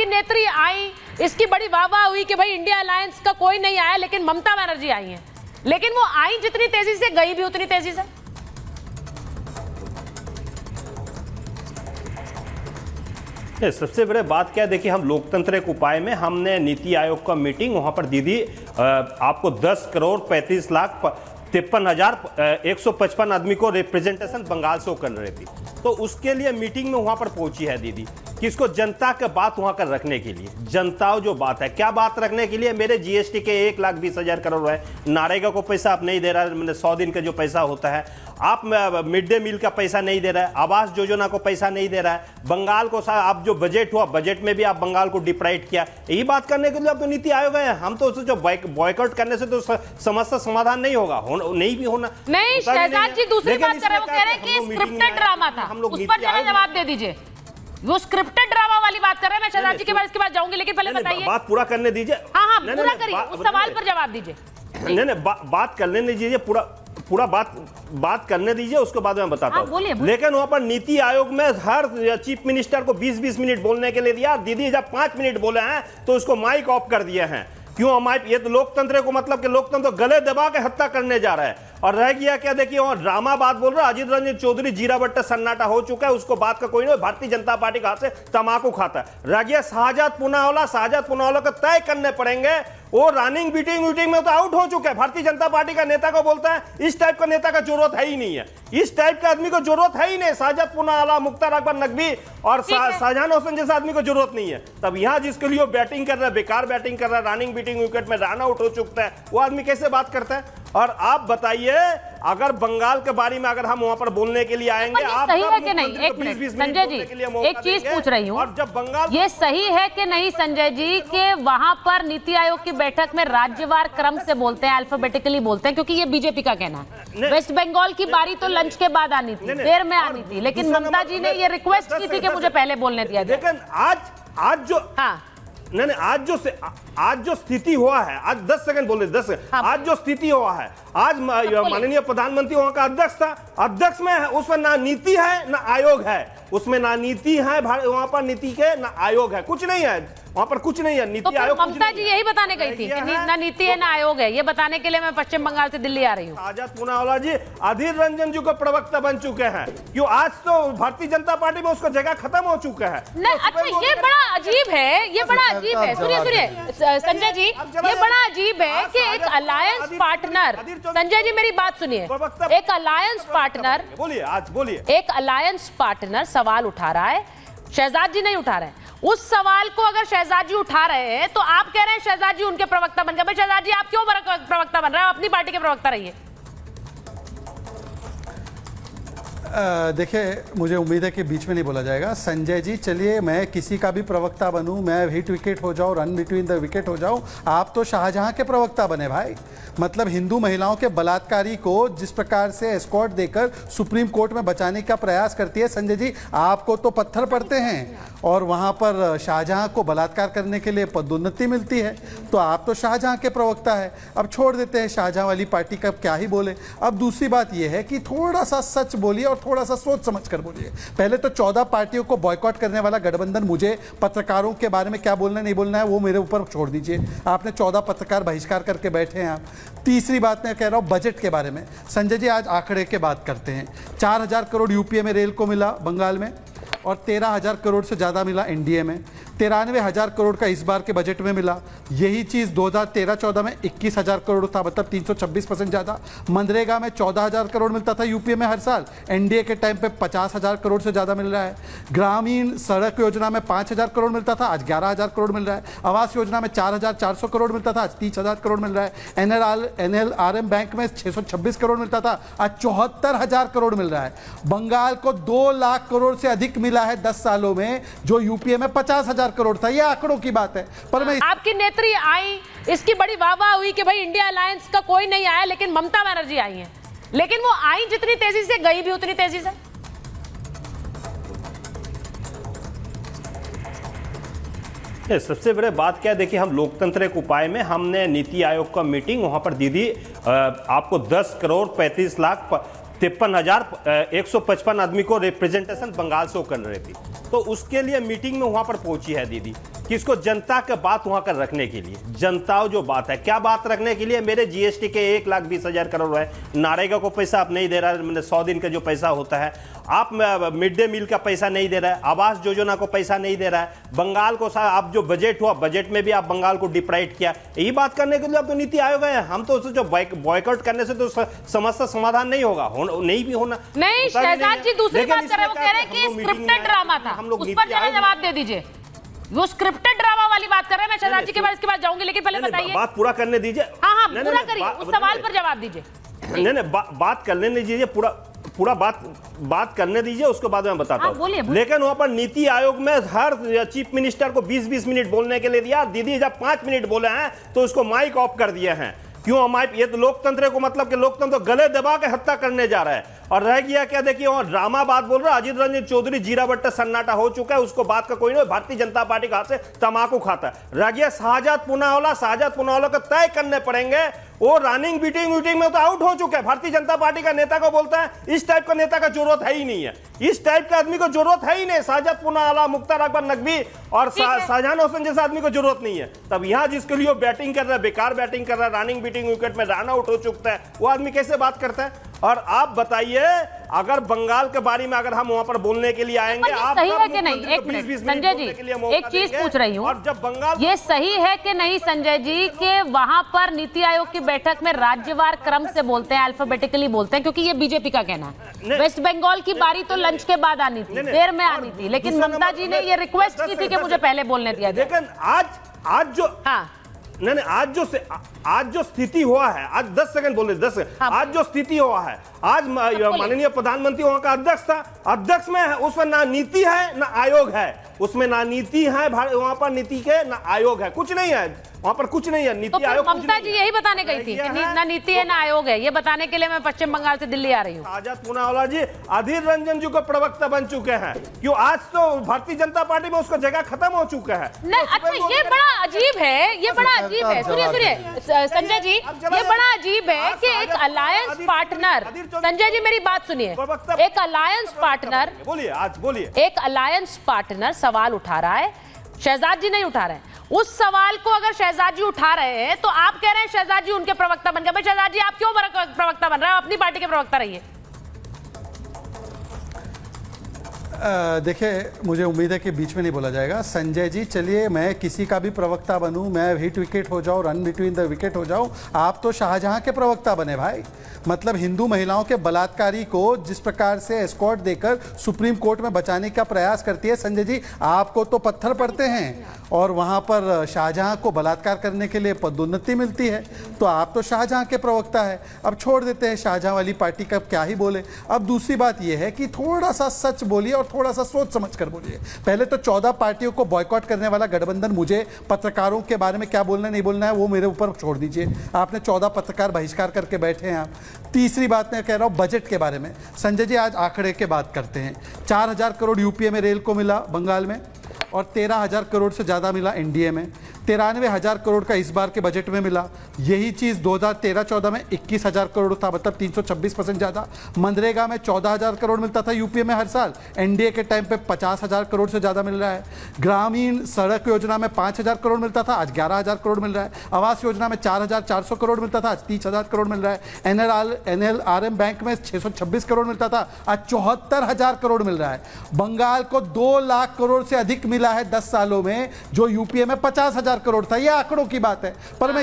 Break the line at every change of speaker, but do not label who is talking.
आपकी नेत्री आई, इसकी बड़ी वाह हुई कि भाई इंडिया अलायंस का कोई नहीं आया, लेकिन ममता बनर्जी आई हैं। लेकिन वो आई जितनी तेजी से, गई भी उतनी तेजी से।
सबसे बड़े बात क्या है, देखिए हम लोकतंत्र एक उपाय में हमने नीति आयोग का मीटिंग वहां पर दीदी आपको 10 करोड़ 35 लाख 53,155 आदमी को रिप्रेजेंटेशन बंगाल से कर रही थी। तो उसके लिए मीटिंग में वहां पर पहुंची है दीदी, किसको जनता के बात वहां कर रखने के लिए। जनता जो बात है, क्या बात रखने के लिए, मेरे जीएसटी के 1,20,000 करोड़ है, नारेगा को पैसा आप नहीं दे रहा है, मैंने 100 दिन का जो पैसा होता है, आप मिड डे मील का पैसा नहीं दे रहा है, आवास योजना को पैसा नहीं दे रहा है, बंगाल को आप जो बजट हुआ, बजट में भी आप बंगाल को डिप्राइड किया। यही बात करने के लिए अब तो नीति आयोग है। हम तो जो बॉयकॉट करने से तो समस्या समाधान नहीं होगा, नहीं भी होना
नहीं। शहजाद जी दूसरी बात कर रहे हैं, वो कह रहे हैं कि स्क्रिप्टेड ड्रामा था, उस पर जवाब दे दीजिए। वो स्क्रिप्टेड ड्रामा वाली बात कर रहे हैं। मैं शहजाद जी के बाद इसके बाद जाऊंगी, लेकिन पहले बताइए,
बात पूरा करने दीजिए।
हाँ पूरा करिए, उस सवाल पर जवाब दीजिए।
नहीं बात करने दीजिए, पूरा बात करने दीजिए, उसके बाद मैं बताता हूँ। लेकिन वहां पर नीति आयोग में हर चीफ मिनिस्टर को 20-20 मिनट बोलने के लिए दिया। दीदी जब 5 मिनट बोले हैं तो उसको माइक ऑफ कर दिए हैं। क्यों माइक? ये तो लोकतंत्र को मतलब कि लोकतंत्र तो गले दबा के हत्या करने जा रहा है। और रह गया क्या, देखिए वहां ड्रामा बात बोल रहा है अजीत रंजन चौधरी, जीरा बट्टा सन्नाटा हो चुका है, उसको बात का कोई नहीं। भारतीय जनता पार्टी का हाथ से तमाकू खाता है। रह गया शाहजाद पूनावाला को तय करने पड़ेंगे। वो रनिंग मीटिंग में तो आउट हो चुका है। भारतीय जनता पार्टी का नेता को बोलता है इस टाइप का नेता का जरूरत है ही नहीं है, इस टाइप का आदमी को जरूरत है ही नहीं। शाहजाद पूनावाला, मुख्तार अकबर नकवी और शाहजहान हुसैन जैसा आदमी को जरूरत नहीं है। तब यहां जिसके लिए बैटिंग कर रहा है, बेकार बैटिंग कर रहा है, रनिंग बीटिंग विकेट में रन आउट हो चुका है, वो आदमी कैसे बात करता है? और आप बताइए, अगर बंगाल के बारे में अगर हम वहां पर बोलने के लिए आएंगे, आप
सही है कि नहीं? एक मिनट संजय जी, एक चीज पूछ रही हूँ,
और जब बंगाल
ये सही है कि नहीं संजय जी कि वहां पर नीति आयोग की बैठक में राज्यवार क्रम से बोलते हैं, अल्फाबेटिकली बोलते हैं, क्योंकि ये बीजेपी का कहना है। वेस्ट बंगाल की बारी तो लंच के बाद आनी थी, देर में आनी थी, लेकिन ममता जी ने ये रिक्वेस्ट की थी कि मुझे पहले बोलने दिया जाए।
लेकिन आज जो नहीं आज जो स्थिति हुआ है, आज 10 सेकंड बोले 10 सेकंड। आज जो स्थिति हुआ है, आज माननीय प्रधानमंत्री वहां का अध्यक्ष था, अध्यक्ष में उसमें ना नीति है ना आयोग है, उसमें ना नीति है वहां पर, नीति के ना आयोग है, कुछ नहीं है वहां पर, कुछ नहीं है। नीति आयोग
ममता जी यही बताने गई थी कि ना नीति है ना आयोग है, ये बताने के लिए मैं पश्चिम बंगाल से दिल्ली आ रही हूँ।
शाहजाद पूनावाला जी अधीर रंजन जी को प्रवक्ता बन चुके हैं। क्यों? आज तो भारतीय जनता पार्टी में उसका जगह खत्म हो चुका है।
अच्छा, ये बड़ा अजीब है, ये बड़ा अजीब है। सुनिए संजय जी, ये बड़ा अजीब है कि एक अलायंस पार्टनर, संजय जी मेरी बात सुनिए, एक अलायंस पार्टनर,
बोलिए,
एक अलायंस पार्टनर सवाल उठा रहा है, शहजाद जी नहीं उठा रहे हैं। उस सवाल को अगर शहजाद जी उठा रहे हैं तो आप कह रहे हैं शहजाद जी उनके प्रवक्ता बन गए। भाई शहजाद जी आप क्यों प्रवक्ता बन रहे हैं? अपनी पार्टी के प्रवक्ता रहिए।
देखिए, मुझे उम्मीद है कि बीच में नहीं बोला जाएगा। संजय जी चलिए, मैं किसी का भी प्रवक्ता बनूं, मैं हिट विकेट हो जाऊं, रन बिटवीन द विकेट हो जाऊं, आप तो शाहजहां के प्रवक्ता बने भाई। मतलब हिंदू महिलाओं के बलात्कारी को जिस प्रकार से एस्कॉर्ट देकर सुप्रीम कोर्ट में बचाने का प्रयास करती है संजय जी, आपको तो पत्थर पड़ते हैं और वहां पर शाहजहां को बलात्कार करने के लिए पदोन्नति मिलती है, तो आप तो शाहजहां के प्रवक्ता है। अब छोड़ देते हैं शाहजहां वाली पार्टी का क्या ही बोले। अब दूसरी बात यह है कि थोड़ा सा सच बोलिए और थोड़ा सा सोच समझ कर बोलिए। पहले तो 14 पार्टियों को बॉयकॉट करने वाला गठबंधन, मुझे पत्रकारों के बारे में क्या बोलना नहीं बोलना है वो मेरे ऊपर छोड़ दीजिए। आपने 14 पत्रकार बहिष्कार करके बैठे हैं आप। तीसरी बात मैं कह रहा हूं बजट के बारे में। संजय जी आज आंकड़े के बात करते हैं। 4,000 करोड़ यूपीए में रेल को मिला बंगाल में, और 13,000 करोड़ से ज़्यादा मिला एनडीए में। 93,000 करोड़ का इस बार के बजट में मिला। यही चीज़ 2013-14 में 21,000 करोड़ था, मतलब 326% ज़्यादा। मनरेगा में 14,000 करोड़ मिलता था यूपीए में हर साल, एनडीए के टाइम पे 50,000 करोड़ से ज़्यादा मिल रहा है। ग्रामीण सड़क योजना में 5,000 करोड़ मिलता था, आज 11,000 करोड़ मिल रहा है। आवास योजना में 4,400 करोड़ मिलता था, आज 30,000 करोड़ मिल रहा है। एनएलआरएम बैंक में 626 करोड़ मिलता था, आज 74,000 करोड़ मिल रहा है। बंगाल को 2 लाख करोड़ से अधिक मिला है 10 सालों में, जो यूपीए में 50,000 करोड़ था। ये आंकड़ों की बात है। पर मैं
आपकी नेत्री आई, इसकी बड़ी वाह हुई कि भाई इंडिया अलायंस का कोई नहीं आया, लेकिन ममता बनर्जी आई हैं। लेकिन वो आई जितनी तेजी से, गई भी उतनी तेजी से।
सबसे बड़े बात क्या है, देखिए हम लोकतंत्र एक उपाय में हमने नीति आयोग का मीटिंग वहां पर दीदी आपको 10 करोड़ 35 लाख 53,155 आदमी को रिप्रेजेंटेशन बंगाल से कर रही थी। तो उसके लिए मीटिंग में वहां पर पहुंची है दीदी, किसको? जनता के बात वहां कर रखने के लिए। जनता जो बात है, क्या बात रखने के लिए? मेरे जीएसटी के 1,20,000 करोड़ है, नारेगा को पैसा आप नहीं दे रहा है, 100 दिन का जो पैसा होता है, आप मिड डे मील का पैसा नहीं दे रहा है, आवास योजना को पैसा नहीं दे रहा है, बंगाल को आप जो बजट हुआ, बजट में भी आप बंगाल को डिप्राइट किया। यही बात करने के लिए अब तो नीति आयोग है। हम तो जो बॉयकॉट करने से तो समस्या समाधान नहीं होगा, नहीं भी होना
नहीं। शहजाद जी दूसरी बात कर रहे हैं, वो कह रहे हैं कि स्क्रिप्टेड ड्रामा था, उस पर जरा जवाब दे दीजिए। वो स्क्रिप्टेड ड्रामा वाली बात कर रहे हैं। मैं शहजाद जी के बाद इसके बाद जाऊंगी, लेकिन पहले बताइए।
बात पूरा करने दीजिए।
हाँ, पूरा करिए, उस सवाल पर जवाब दीजिए।
नहीं, बात करने दीजिए, पूरा बात करने दीजिए, उसके बाद मैं बताता हूँ। लेकिन वहां पर नीति आयोग में हर चीफ मिनिस्टर को 20-20 मिनट बोलने के लिए दिया। दीदी जब 5 मिनट बोले हैं तो उसको माइक ऑफ कर दिए हैं। क्यों हमारे? ये तो लोकतंत्र को मतलब कि लोकतंत्र तो गले दबा के हत्या करने जा रहा है। और रह गया क्या, देखिए वहां ड्रामा बात बोल रहा है अजीत रंजन चौधरी, जीरा बट्टा सन्नाटा हो चुका है, उसको बात का कोई नहीं। भारतीय जनता पार्टी का हाथ से तमाकू खाता है। रह गया शाहजाद पूनावाला को तय करने पड़ेंगे। वो रनिंग बीटिंग में तो आउट हो चुका है। भारतीय जनता पार्टी का नेता को बोलता है इस टाइप का नेता का जरूरत है ही नहीं है, इस टाइप का आदमी को जरूरत है ही नहीं। शाहजाद पूनावाला, मुख्तार अकबर नकवी और शाहजहान हुसैन जैसा आदमी को जरूरत नहीं है। तब यहाँ जिसके लिए बैटिंग कर रहा है, बेकार बैटिंग कर रहा है, रनिंग बीटिंग विकेट में रन आउट हो चुका है, वो आदमी कैसे बात करता है? और आप बताइए, अगर बंगाल के बारे में अगर हम वहां पर बोलने के लिए आएंगे, आप
सही है कि नहीं? एक मिनट संजय जी, एक चीज पूछ रही हूँ,
और जब बंगाल
ये सही है कि नहीं संजय जी कि वहां पर नीति आयोग की बैठक में राज्यवार क्रम से बोलते हैं, अल्फाबेटिकली बोलते हैं, क्योंकि ये बीजेपी का कहना है। वेस्ट बंगाल की बारी तो लंच के बाद आनी थी, देर में आनी थी, लेकिन ममता जी ने ये रिक्वेस्ट की थी कि मुझे पहले बोलने दिया जाए।
लेकिन आज जो नहीं, आज जो स्थिति हुआ है, आज 10 सेकंड बोले, 10 सेकंड। आज जो स्थिति हुआ है, आज माननीय प्रधानमंत्री वहां का अध्यक्ष था, अध्यक्ष में उसमें ना नीति है ना आयोग है, उसमें ना नीति है वहां पर, नीति के ना आयोग है, कुछ नहीं है वहां पर, कुछ नहीं है। नीति आयोग
ममता जी यही बताने गई थी कि ना नीति है ना आयोग है, ये बताने के लिए मैं पश्चिम बंगाल से दिल्ली आ रही हूँ।
शाहजाद पूनावाला जी अधीर रंजन जी को प्रवक्ता बन चुके हैं। क्यों? आज तो भारतीय जनता पार्टी में उसका जगह खत्म हो चुका है।
नहीं, अच्छा ये बड़ा अजीब है, ये बड़ा अजीब है। सुनिए संजय जी, ये बड़ा अजीब है कि एक अलायंस पार्टनर, संजय जी मेरी बात सुनिए, एक अलायंस पार्टनर,
बोलिए,
एक अलायंस पार्टनर सवाल उठा रहा है, शहजाद जी नहीं उठा रहे हैं। उस सवाल को अगर शहजाद जी उठा रहे हैं तो आप कह रहे हैं शहजाद जी उनके प्रवक्ता बन गए। भाई शहजाद जी आप क्यों प्रवक्ता बन रहे हैं? अपनी पार्टी के प्रवक्ता रहिए।
देखिए, मुझे उम्मीद है कि बीच में नहीं बोला जाएगा। संजय जी चलिए, मैं किसी का भी प्रवक्ता बनूं, मैं हिट विकेट हो जाऊं, रन बिटवीन द विकेट हो जाऊं, आप तो शाहजहां के प्रवक्ता बने भाई। मतलब हिंदू महिलाओं के बलात्कारी को जिस प्रकार से एस्कॉर्ट देकर सुप्रीम कोर्ट में बचाने का प्रयास करती है संजय जी, आपको तो पत्थर पड़ते हैं और वहां पर शाहजहां को बलात्कार करने के लिए पदोन्नति मिलती है। तो आप तो शाहजहां के प्रवक्ता है। अब छोड़ देते हैं शाहजहां वाली पार्टी का क्या ही बोले। अब दूसरी बात यह है कि थोड़ा सा सच बोलिए और थोड़ा सा सोच समझ कर बोलिए। पहले तो 14 पार्टियों को बॉयकॉट करने वाला गठबंधन, मुझे पत्रकारों के बारे में क्या बोलना नहीं बोलना है वो मेरे ऊपर छोड़ दीजिए। आपने 14 पत्रकार बहिष्कार करके बैठे हैं आप। तीसरी बात मैं कह रहा हूं बजट के बारे में। संजय जी आज आंकड़े के बात करते हैं। 4000 करोड़ यूपीए में रेल को मिला बंगाल में, और 13,000 करोड़ से ज़्यादा मिला एनडीए में। 93,000 करोड़ का इस बार के बजट में मिला। यही चीज़ 2013-14 में 21,000 करोड़ था, मतलब 326% ज़्यादा। मनरेगा में 14,000 करोड़ मिलता था यूपीए में हर साल, एनडीए के टाइम पे 50,000 करोड़ से ज़्यादा मिल रहा है। ग्रामीण सड़क योजना में 5,000 करोड़ मिलता था, आज 11,000 करोड़ मिल रहा है। आवास योजना में 4,400 करोड़ मिलता था, आज 30,000 करोड़ मिल रहा है। NLRM बैंक में 626 करोड़ मिलता था, आज 74,000 करोड़ मिल रहा है। बंगाल को 2 लाख करोड़ से अधिक मिला है 10 सालों में, जो यूपीए में 50,000 करोड़ था। ये आंकड़ों की बात है, पर मैं